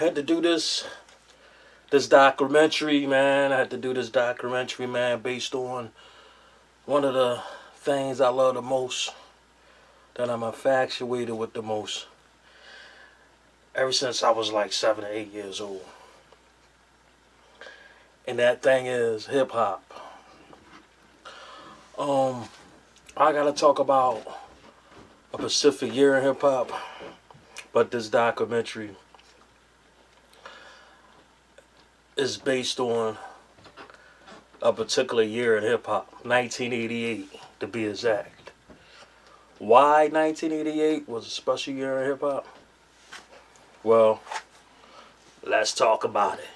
had to do this documentary, man. I had to do this documentary, man, based on one of the things I love the most, that I'm infatuated with the most, ever since I was like 7 or 8 years old. And that thing is hip hop. I gotta talk about a specific year in hip hop, but this documentary is based on a particular year in hip hop, 1988 to be exact. Why 1988 was a special year in hip hop? Well, let's talk about it.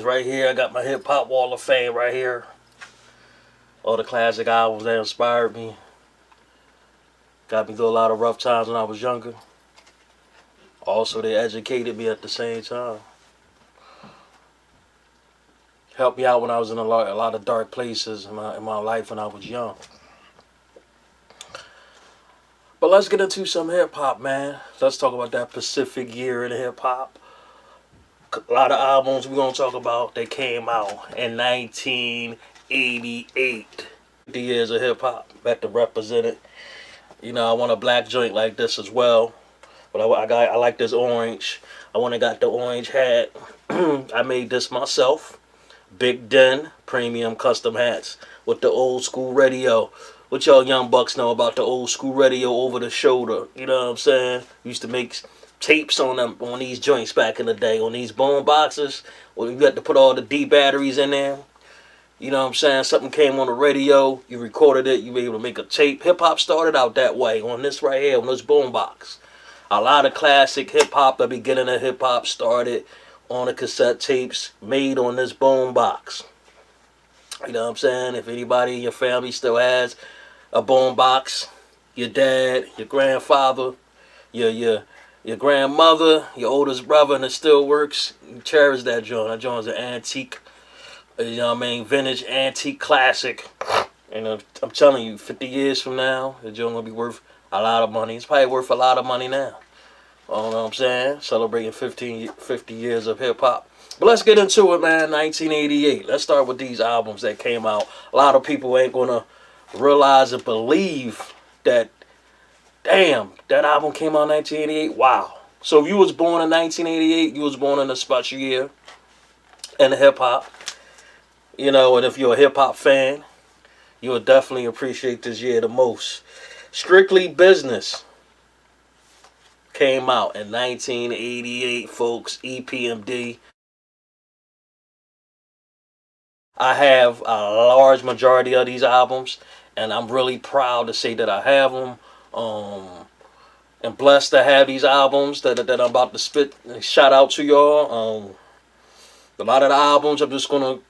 Right here, I got my hip hop wall of fame right here. All the classic albums that inspired me. Got me through a lot of rough times when I was younger. Also, they educated me at the same time. Helped me out when I was in a lot of dark places in my life when I was young. But let's get into some hip hop, man. Let's talk about that Pacific year in hip hop. A lot of albums we're going to talk about, they came out in 1988. 50 years of hip hop, back to represent it. You know, I want a black joint like this as well. But I like this orange. I went and got the orange hat. I made this myself. Big Den premium custom hats with the old school radio. What y'all young bucks know about the old school radio over the shoulder? You know what I'm saying? Used to make tapes on them, on these joints back in the day, on these bone boxes. Well, you had to put all the D batteries in there. You know what I'm saying? Something came on the radio, you recorded it, you were able to make a tape. Hip hop started out that way, on this right here, on this boom box. A lot of classic hip hop, the beginning of hip hop started on the cassette tapes made on this boom box. You know what I'm saying? If anybody in your family still has a boom box, your dad, your grandfather, your grandmother, your oldest brother, and it still works, you cherish that joint. That joint's an antique, you know what I mean, vintage, antique classic. And I'm telling you, 50 years from now, the joint will be worth a lot of money. It's probably worth a lot of money now. You know what I'm saying? Celebrating 50 years of hip-hop. But let's get into it, man. 1988. Let's start with these albums that came out. A lot of people ain't going to realize and believe that, damn, that album came out in 1988. Wow. So if you was born in 1988, you was born in a special year in hip-hop. You know, and if you're a hip-hop fan, you'll definitely appreciate this year the most. Strictly Business came out in 1988, folks. EPMD. I have a large majority of these albums, and I'm really proud to say that I have them. And blessed to have these albums that I'm about to spit. Shout out to y'all. A lot of the albums I'm just gonna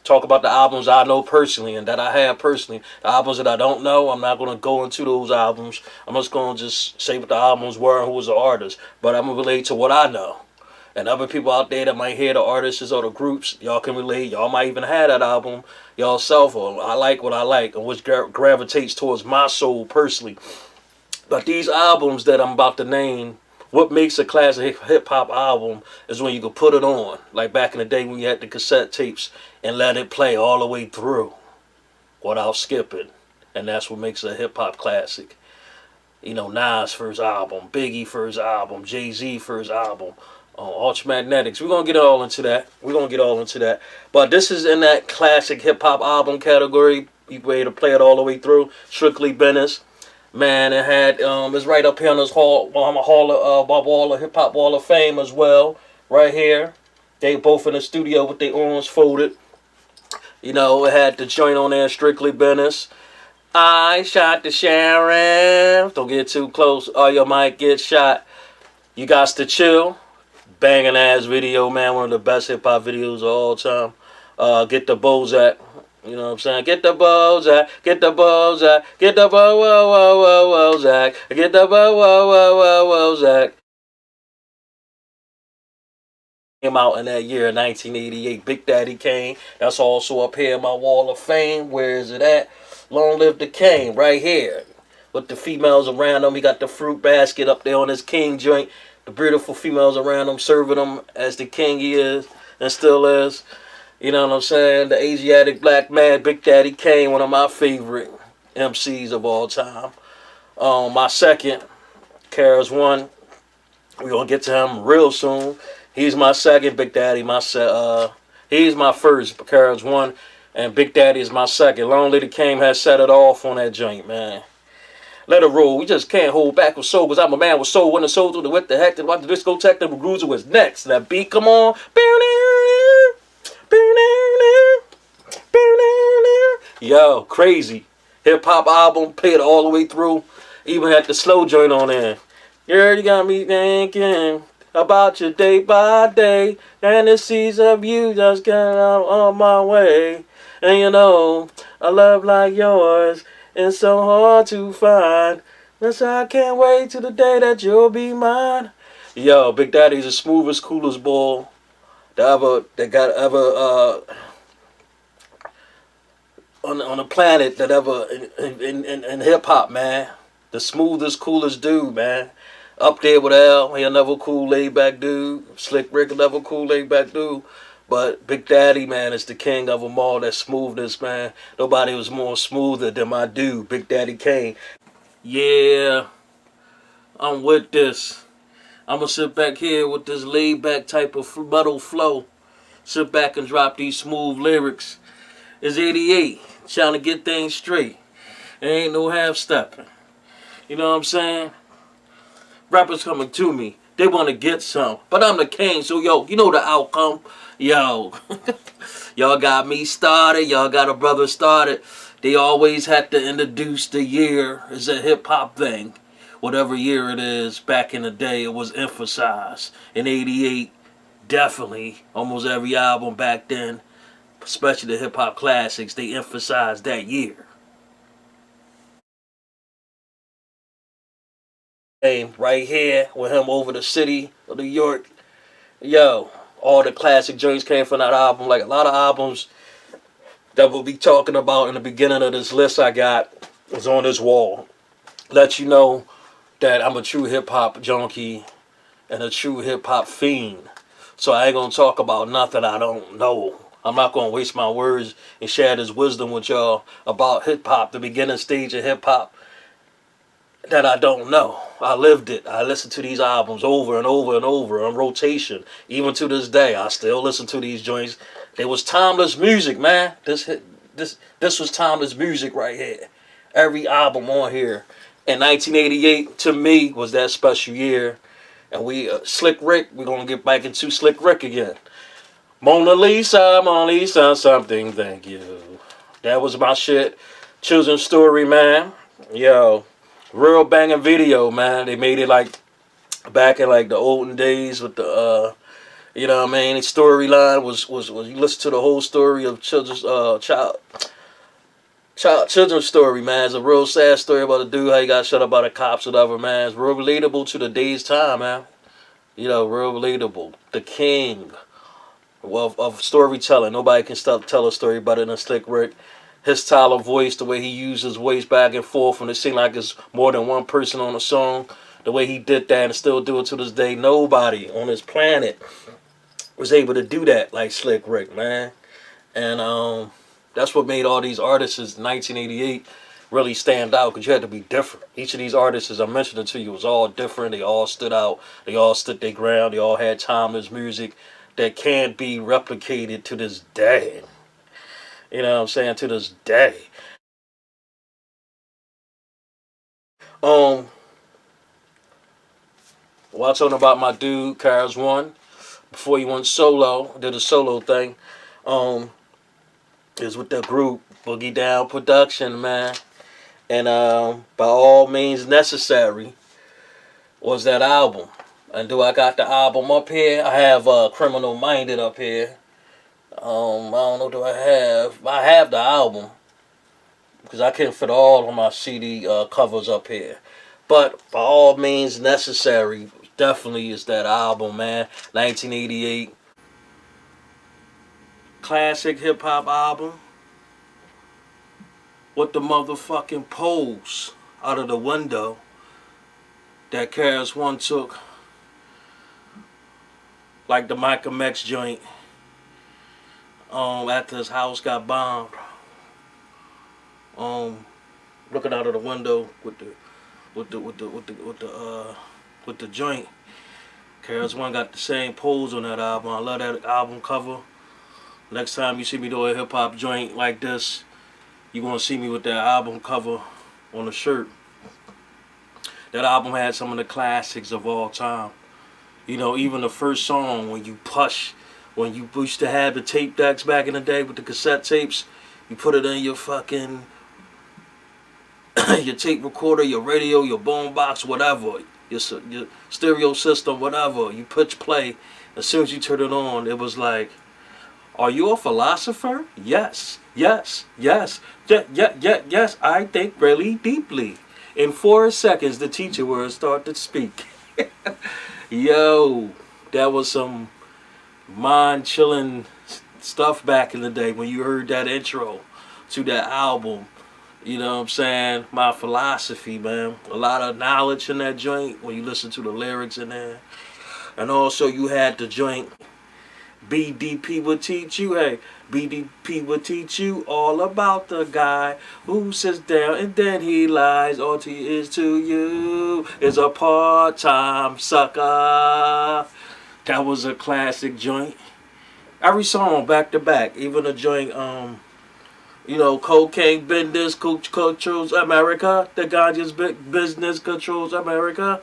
talk about the albums I know personally and that I have personally. The albums that I don't know, I'm not gonna go into those albums. I'm just gonna just say what the albums were and who was the artist. But I'm gonna relate to what I know. And other people out there that might hear the artists or the groups, y'all can relate. Y'all might even have that album y'allself, or I like what I like, and which gravitates towards my soul personally. But these albums that I'm about to name, what makes a classic hip hop album is when you can put it on, like back in the day when you had the cassette tapes and let it play all the way through without skipping. And that's what makes a hip hop classic. You know, Nas first album, Biggie first album, Jay-Z first album, Ultramagnetics. We're gonna get all into that. But this is in that classic hip hop album category. You be able to play it all the way through. Strictly Business. Man, it had it's right up here on this wall of Hip Hop Wall of Fame as well, right here. They both in the studio with their arms folded. You know, it had the joint on there, Strictly Business. I shot the sheriff. Don't get too close, or you might get shot. You got to chill. Banging ass video, man. One of the best hip hop videos of all time. Get the Bozak. You know what I'm saying? Get the Bozak, get the Bozak, get the Bozak, get the Bozak. Came out in that year, 1988. Big Daddy Kane. That's also up here in my wall of fame. Where is it at? Long live the Kane, right here. With the females around him. He got the fruit basket up there on his king joint. The beautiful females around him, serving him as the king he is and still is. You know what I'm saying? The Asiatic black man, Big Daddy Kane, one of my favorite MCs of all time. My second, Kara's one. We're going to get to him real soon. He's my second, Big Daddy. He's my first, Kara's one. And Big Daddy is my second. Long Lady Kane has set it off on that joint, man. Let it roll. We just can't hold back with soul, because I'm a man with soul. When the soul through the what the heck, about the discotheque, the Bruiser was next. That beat, come on. Yo, crazy. Hip hop album, played all the way through. Even had the slow joint on there. You already got me thinking about you day by day. And the seeds of you just got out on my way. And you know, a love like yours is so hard to find. That's why I can't wait till the day that you'll be mine. Yo, Big Daddy's the smoothest, coolest ball that got ever on the planet that ever in hip hop, man. The smoothest, coolest dude, man. Up there with L, he another cool, laid back dude. Slick Rick, another cool, laid back dude. But Big Daddy, man, is the king of them all. That smoothness, man. Nobody was more smoother than my dude, Big Daddy Kane. Yeah, I'm with this. I'm going to sit back here with this laid back type of metal flow. Sit back and drop these smooth lyrics. It's 88, trying to get things straight. There ain't no half stepping. You know what I'm saying? Rappers coming to me. They want to get some. But I'm the king, so yo, you know the outcome. Yo, y'all got me started. Y'all got a brother started. They always had to introduce the year as a hip-hop thing. Whatever year it is, back in the day, it was emphasized. In 88, definitely, almost every album back then, especially the hip-hop classics, they emphasized that year. Right here with him over the city of New York. Yo, all the classic joints came from that album. Like a lot of albums that we'll be talking about in the beginning of this list I got is on this wall. Let you know that I'm a true hip-hop junkie and a true hip-hop fiend. So I ain't going to talk about nothing I don't know. I'm not going to waste my words and share this wisdom with y'all about hip-hop, the beginning stage of hip-hop, that I don't know. I lived it. I listened to these albums over and over and over on rotation. Even to this day, I still listen to these joints. They was timeless music, man. This was timeless music right here. Every album on here. And 1988 to me was that special year. And we Slick Rick. We're gonna get back into Slick Rick again. Mona Lisa, something. Thank you. That was my shit. Children's Story, man. Yo. Real banging video, man. They made it like back in like the olden days with the You know what I mean? The storyline was you listen to the whole story of children's story, man. It's a real sad story about a dude how he got shut up by the cops or whatever, man. It's real relatable to the day's time, man. You know, real relatable. The king of storytelling. Nobody can stop tell a story better than Slick Rick. His style of voice, the way he used his voice back and forth, and it seemed like it's more than one person on a song. The way he did that and still do it to this day, nobody on this planet was able to do that like Slick Rick, man. And that's what made all these artists in 1988 really stand out because you had to be different. Each of these artists, as I mentioned it to you, was all different. They all stood out. They all stood their ground. They all had timeless music that can't be replicated to this day. You know what I'm saying? To this day. Um, while talking about my dude, Cars One, before he went solo, did a solo thing, um, is with the group Boogie Down Production, man. And by all means necessary was that album. And do I got the album up here? I have Criminal Minded up here. I don't know. Do I have? I have the album because I can't fit all of my CD covers up here. But by all means necessary, definitely is that album, man. 1988 classic hip hop album with the motherfucking pose out of the window that Karis One took, like the Malcolm X joint. After his house got bombed. Looking out of the window with the joint. Karis One got the same pose on that album. I love that album cover. Next time you see me do a hip hop joint like this, you gonna see me with that album cover on the shirt. That album had some of the classics of all time. You know, even the first song when you push, when you used to have the tape decks back in the day with the cassette tapes, you put it in your fucking your tape recorder, your radio, your boombox, whatever, your stereo system, whatever. You push play. As soon as you turn it on, it was like, "Are you a philosopher?" Yes, yes, yes, yes. I think really deeply. In 4 seconds, the teacher would start to speak. Yo, that was some mind-chilling stuff back in the day when you heard that intro to that album. You know what I'm saying? My philosophy, man. A lot of knowledge in that joint when you listen to the lyrics in there. And also you had the joint BDP would teach you, hey, BDP would teach you all about the guy who sits down and then he lies. All he is to you is a part-time sucker. That was a classic joint. Every song back to back, even the joint, you know, cocaine business controls America. The ganja's business controls America.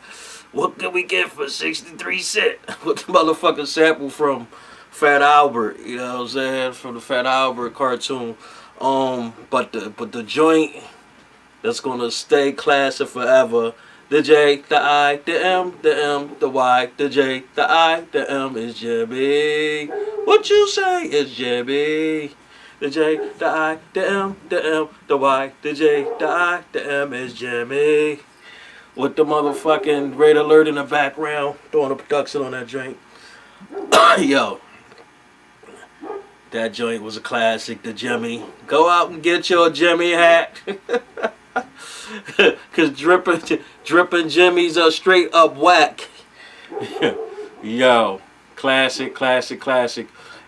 What can we get for 63 cents? What the motherfucking sample from Fat Albert, you know what I'm saying? From the Fat Albert cartoon. But the joint that's gonna stay classic forever. The J, the I, the M, the M, the Y, the J, the I, the M is Jimmy. What you say is Jimmy. The J, the I, the M, the Y, the J, the I, the M is Jimmy. With the motherfucking Red Alert in the background, doing the production on that joint. Yo, that joint was a classic, the Jimmy. Go out and get your Jimmy hat. Cause dripping Jimmy's a straight up whack. Yo, classic.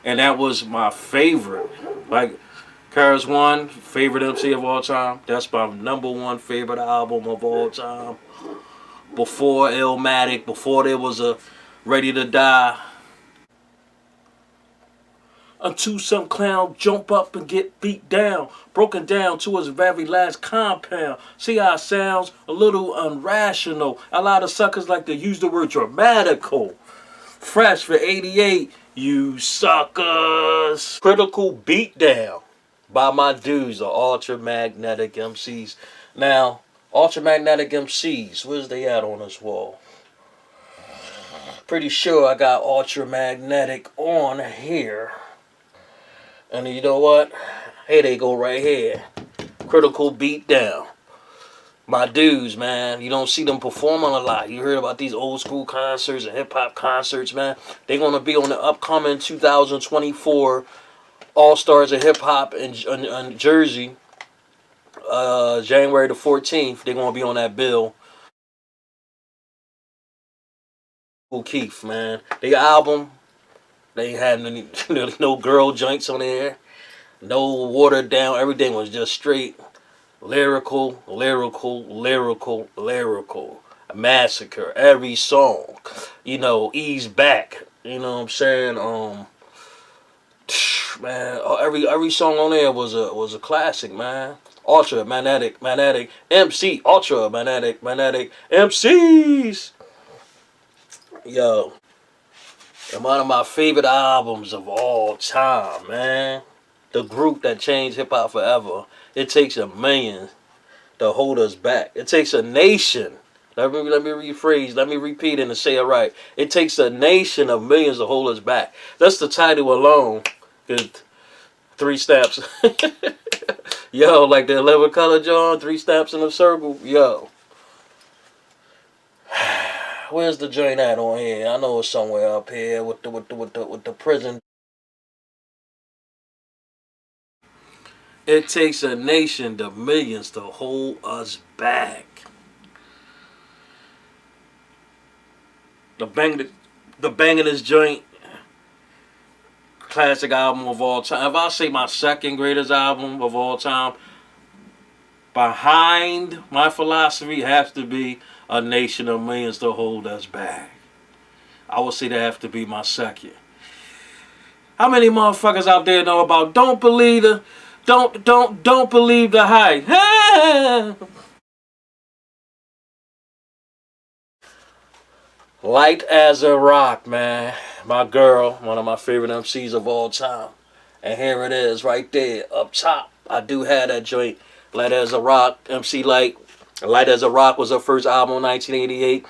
And that was my favorite. Like, Karis One, favorite MC of all time. That's my #1 favorite album of all time. Before Illmatic, before there was a Ready to Die. Until some clown jump up and get beat down, broken down to his very last compound. See how it sounds? A little unrational. A lot of suckers like to use the word dramatical. Fresh for 88, you suckers. Critical Beatdown by my dudes, the Ultramagnetic MCs. Now, Ultramagnetic MCs, where's they at on this wall? Pretty sure I got Ultramagnetic on here. And you know what? Here they go right here. Critical Beatdown. My dudes, man. You don't see them performing a lot. You heard about these old school concerts and hip hop concerts, man. They're going to be on the upcoming 2024 All Stars of Hip Hop in Jersey. January the 14th. They're going to be on that bill. Keith, man. Their album, they ain't had any, no girl joints on there. No watered down. Everything was just straight lyrical, lyrical, lyrical, lyrical. A massacre. Every song. You know, ease back. You know what I'm saying? Man, every song on there was a classic, man. Ultra magnetic MC, ultra magnetic MCs. Yo, and one of my favorite albums of all time, man. The group that changed hip hop forever. It takes a million to hold us back. It takes a nation. Let me rephrase. Let me repeat it and say it right. It takes a nation of millions to hold us back. That's the title alone. Good. 3 steps. Yo, like the 11 color John, 3 steps in a circle. Yo. Where's the joint at on here? I know it's somewhere up here with the prison. It takes a nation to millions to hold us back. The banging joint, classic album of all time. If I say my second greatest album of all time, behind my philosophy has to be A Nation of Millions to Hold Us Back. I would say that have to be my second. How many motherfuckers out there know about don't believe the hype? Light as a Rock, man. My girl, one of my favorite MCs of all time. And here it is right there, up top. I do have that joint. Light as a Rock, MC Light. Light as a Rock was her first album in 1988.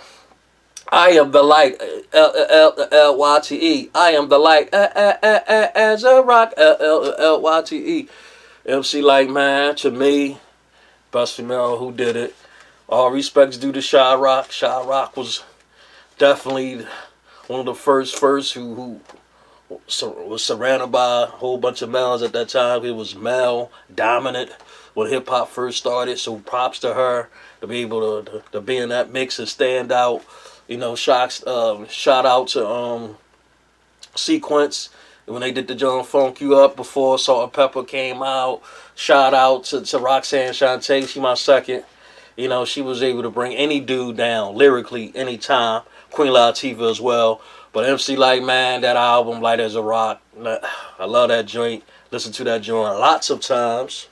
I am the light, L-Y-T-E. I am the light, as a rock, L-Y-T-E. MC Light, man, to me, best female who did it. All respects due to Shy Rock. Shy Rock was definitely one of the first who was surrounded by a whole bunch of males at that time. It was male dominant when hip hop first started. So props to her to be able to be in that mix and stand out. You know, shout out to Sequence when they did the John Funk You Up before Salt and Pepper came out. Shout out to Roxanne Shante. She my second. You know, she was able to bring any dude down lyrically anytime. Queen Latifah as well. But MC Light, man, that album, Light as a Rock, I love that joint. Listen to that joint lots of times.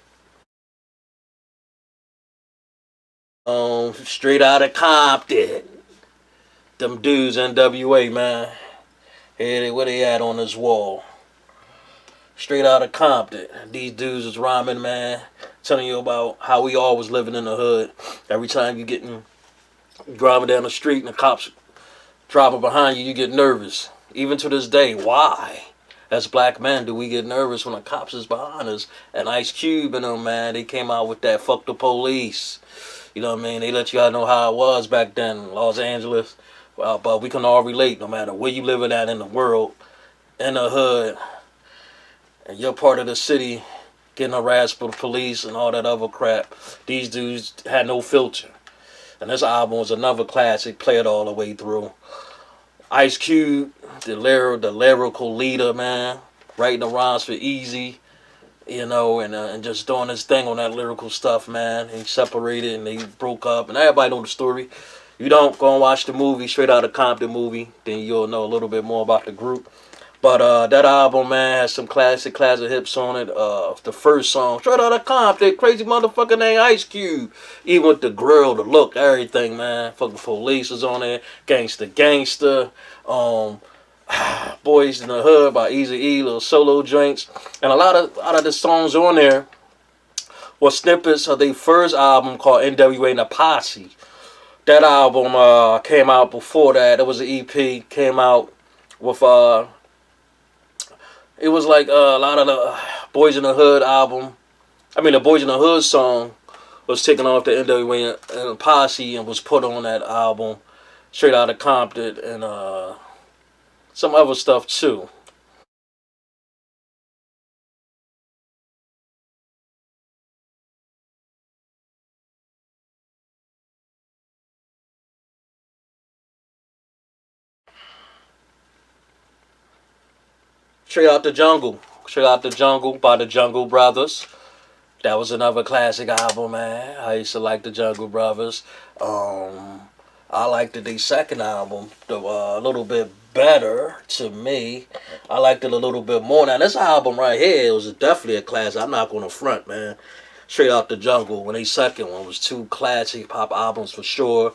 Straight out of Compton. Them dudes, NWA, man. Hey, where they at on this wall? Straight out of Compton. These dudes is rhyming, man. Telling you about how we all was living in the hood. Every time you driving down the street and the cops driving behind you, you get nervous. Even to this day, why? As black men, do we get nervous when the cops is behind us? And Ice Cube and them, man, they came out with that fuck the police. You know what I mean? They let you know how it was back then in Los Angeles. Well, but we can all relate no matter where you living at in the world, in the hood, and you're part of the city, getting harassed by the police and all that other crap. These dudes had no filter. And this album was another classic, play it all the way through. Ice Cube, the lyrical leader, man, writing the rhymes for Easy, you know, and just doing his thing on that lyrical stuff, man. He separated and they broke up, and everybody know the story. You don't go and watch the movie, Straight Outta Compton movie, then you'll know a little bit more about the group. But that album, man, has some classic hits on it. The first song, Straight Outta Compton, crazy motherfucker named Ice Cube. Even with the grill, the look, everything, man. Fucking Police was on there. Gangsta. Boys in the Hood by Eazy-E, little solo joints. And a lot of the songs on there were snippets of their first album called NWA and the Posse. That album came out before that. It was an EP. Came out with it was like a lot of the Boys in the Hood album. I mean, the Boys in the Hood song was taken off the NWA and Posse and was put on that album. Straight Outta Compton and some other stuff too. Straight Out the Jungle. Straight Out the Jungle by the Jungle Brothers. That was another classic album, man. I used to like the Jungle Brothers. I liked their second album a little bit better to me. I liked it a little bit more. Now this album right here was definitely a classic. I'm not gonna front, man. Straight Out the Jungle. When they second one was two classic pop albums for sure.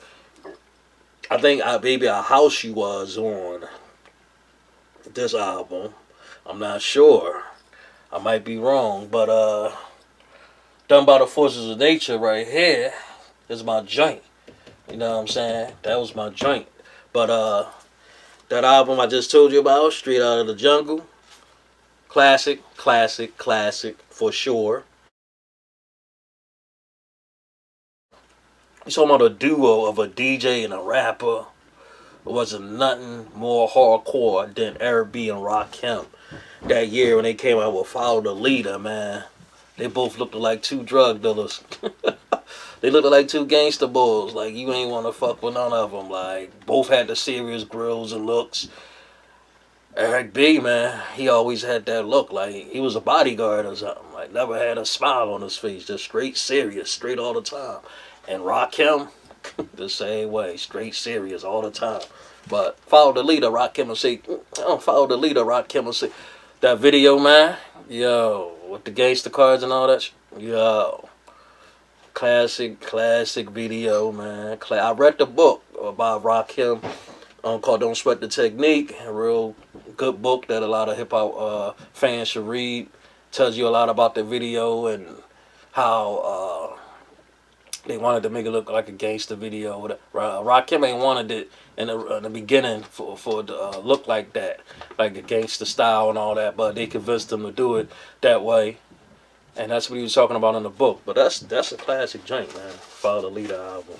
I think Baby I House You was on this album. I'm not sure. I might be wrong, but Done by the Forces of Nature right here is my joint. You know what I'm saying? That was my joint. But that album I just told you about, Straight Out of the Jungle, classic, classic, classic for sure. You talking about a duo of a DJ and a rapper. It wasn't nothing more hardcore than Erabb and Rock Kim. That year when they came out with Follow the Leader, man. They both looked like two drug dealers. They looked like two gangster bulls. Like, you ain't want to fuck with none of them. Like, both had the serious grills and looks. Eric B, man, he always had that look. Like, he was a bodyguard or something. Like, never had a smile on his face. Just straight serious, straight all the time. And Rakim, the same way. Straight serious all the time. But Follow the Leader, Rakim will say, Follow the Leader, Rakim will say. That video, man, yo, with the gangster cards and all that, yo, classic, classic video, man. I read the book about Rakim called "Don't Sweat the Technique," a real good book that a lot of hip hop fans should read. Tells you a lot about the video and how they wanted to make it look like a gangster video. Rakim ain't wanted it in the beginning for it to look like that, like a gangster style and all that, but they convinced him to do it that way. And that's what he was talking about in the book. But that's a classic joint, man. Follow the Leader album.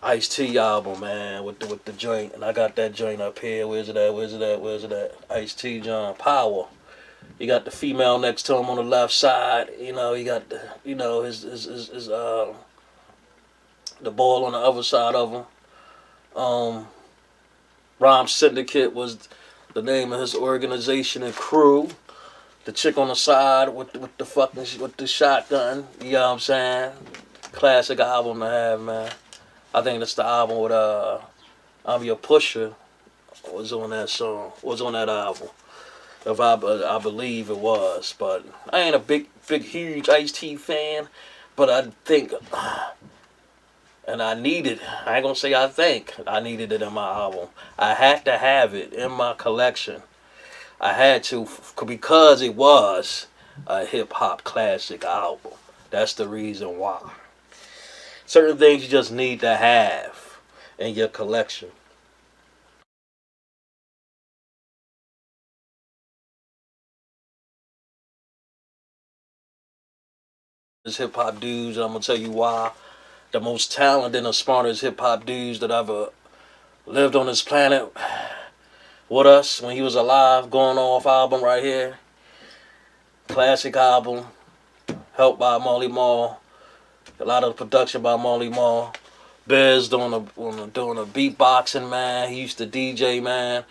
Ice-T album, man, with the joint. And I got that joint up here. Where's it at? Where's it at? Where's it at? Ice-T, John Power. You got the female next to him on the left side. You know, he got the, his the ball on the other side of him. Rhyme Syndicate was the name of his organization and crew. The chick on the side with the shotgun. You know what I'm saying? Classic album to have, man. I think that's the album with I'm Your Pusher was on that song. Was on that album. If I believe it was, but I ain't a big, huge Ice-T fan. But I think, and I ain't gonna say I think, I needed it in my album. I had to have it in my collection. I had to because it was a hip hop classic album. That's the reason why. Certain things you just need to have in your collection. This hip hop dudes, and I'm gonna tell you why. The most talented and the smartest hip hop dudes that ever lived on this planet with us when he was alive. Going Off album right here, classic album, helped by Marley Marl. A lot of the production by Marley Marl. Biz doing the beatboxing, man. He used to DJ, man.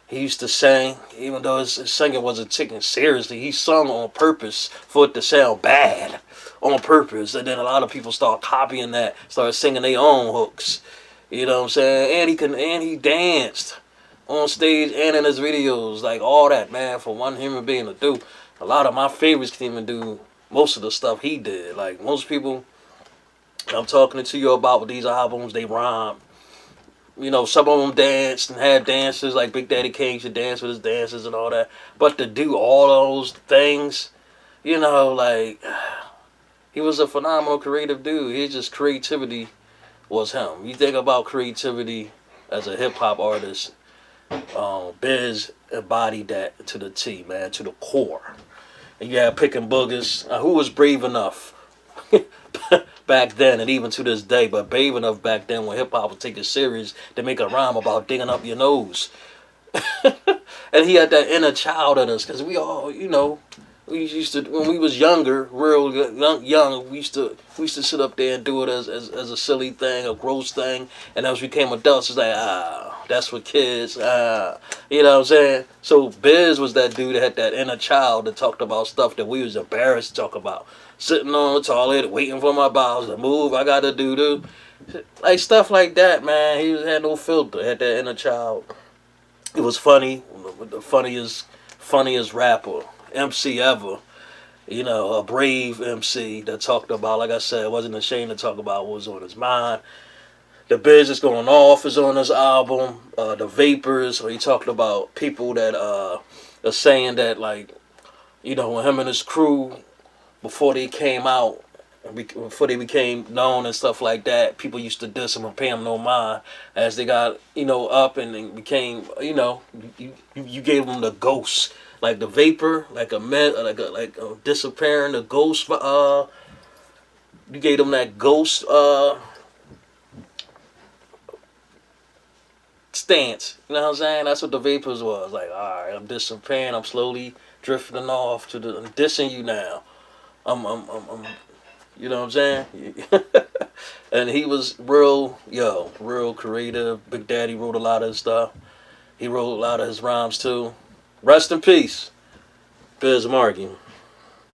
He used to sing, even though his singing wasn't taken seriously. He sung on purpose for it to sound bad, on purpose. And then a lot of people start copying that, start singing their own hooks. You know what I'm saying? And he danced on stage and in his videos, like all that, man. For one human being to do, a lot of my favorites can even do most of the stuff he did. Like most people I'm talking to you about with these albums, they rhyme. You know, some of them danced and had dances, like Big Daddy Kane should dance with his dancers and all that. But to do all those things, you know, like, He was a phenomenal creative dude. He just creativity was him. You think about creativity as a hip hop artist, Biz embodied that to the T, man, to the core. And you had picking boogers. Who was brave enough back then, and even to this day, but brave enough back then when hip hop was taken serious to make a rhyme about digging up your nose. And he had that inner child in us, because we all, we used to, when we was younger, real young, we used to sit up there and do it as a silly thing, a gross thing, and as we became adults, it's like, that's for kids, you know what I'm saying? So Biz was that dude that had that inner child that talked about stuff that we was embarrassed to talk about. Sitting on the toilet, waiting for my bowels to move, I gotta do, like stuff like that, man. He had no filter, had that inner child. It was funny, the funniest rapper, MC ever. A brave MC that talked about, like I said, wasn't ashamed to talk about what was on his mind. The Business Going Off is on this album. The Vapors, where he talked about people that are saying that, like, when him and his crew, before they came out, before they became known and stuff like that, people used to diss them and pay them no mind. As they got, up and they became, you gave them the ghost, like the vapor, like a disappearing, the ghost. You gave them that ghost stance. You know what I'm saying? That's what the Vapors was. Like, all right, I'm disappearing. I'm slowly drifting off to I'm dissing you now. I'm you know what I'm saying? And he was real creative. Big Daddy wrote a lot of his stuff. He wrote a lot of his rhymes too. Rest in peace, Biz Markie.